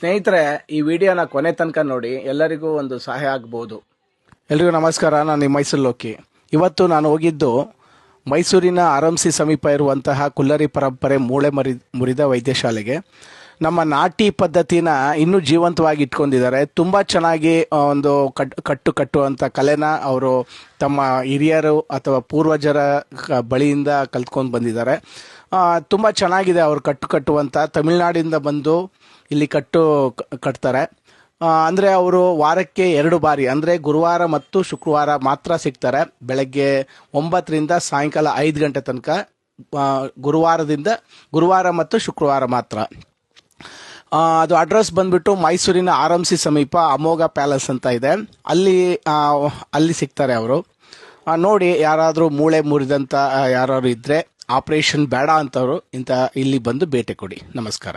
ಸ್ನೇಹಿತರೆ, ಈ ವಿಡಿಯೋನ ಕೊನೆ ತನಕ ನೋಡಿ, ಎಲ್ಲರಿಗೂ ಒಂದು ಸಹಾಯ ಆಗಬಹುದು. ಎಲ್ರಿಗೂ ನಮಸ್ಕಾರ. ನಾನು ನಿಮ್ಮ ಮೈಸೂರು ಲೋಕಿ. ಇವತ್ತು ನಾನು ಹೋಗಿದ್ದು ಮೈಸೂರಿನ ಆರಂಸಿ ಸಮೀಪ ಇರುವಂತಹ ಕುಲ್ಲರಿ ಪರಂಪರೆ ಮೂಳೆ ಮುರಿದ ವೈದ್ಯಶಾಲೆಗೆ. ನಮ್ಮ ನಾಟಿ ಪದ್ಧತಿನ ಇನ್ನೂ ಜೀವಂತವಾಗಿ ಇಟ್ಕೊಂಡಿದ್ದಾರೆ. ತುಂಬ ಚೆನ್ನಾಗಿ ಒಂದು ಕಟ್ಟುವಂಥ ಕಲೆನ ಅವರು ತಮ್ಮ ಹಿರಿಯರು ಅಥವಾ ಪೂರ್ವಜರ ಬಳಿಯಿಂದ ಕಲ್ತ್ಕೊಂಡು ಬಂದಿದ್ದಾರೆ. ತುಂಬ ಚೆನ್ನಾಗಿದೆ. ಅವರು ಕಟ್ಟುವಂಥ ತಮಿಳುನಾಡಿಂದ ಬಂದು ಇಲ್ಲಿ ಕಟ್ತಾರೆ. ಅಂದರೆ ಅವರು ವಾರಕ್ಕೆ 2 ಬಾರಿ, ಅಂದರೆ ಗುರುವಾರ ಮತ್ತು ಶುಕ್ರವಾರ ಮಾತ್ರ ಸಿಗ್ತಾರೆ. ಬೆಳಗ್ಗೆ 9ರಿಂದ ಸಾಯಂಕಾಲ 5 ಗಂಟೆ ತನಕ ಗುರುವಾರ ಮತ್ತು ಶುಕ್ರವಾರ ಮಾತ್ರ. ಅದು ಅಡ್ರೆಸ್ ಬಂದ್ಬಿಟ್ಟು ಮೈಸೂರಿನ ಆರಂಸಿ ಸಮೀಪ ಅಮೋಘ ಪ್ಯಾಲೇಸ್ ಅಂತ ಇದೆ. ಅಲ್ಲಿ ಸಿಗ್ತಾರೆ ಅವರು. ನೋಡಿ, ಯಾರಾದರೂ ಮೂಳೆ ಮುರಿದಂಥ ಯಾರಾದ್ರು ಇದ್ದರೆ, ಆಪರೇಷನ್ ಬೇಡ ಅಂತವರು ಇಲ್ಲಿ ಬಂದು ಭೇಟಿ ಕೊಡಿ. ನಮಸ್ಕಾರ.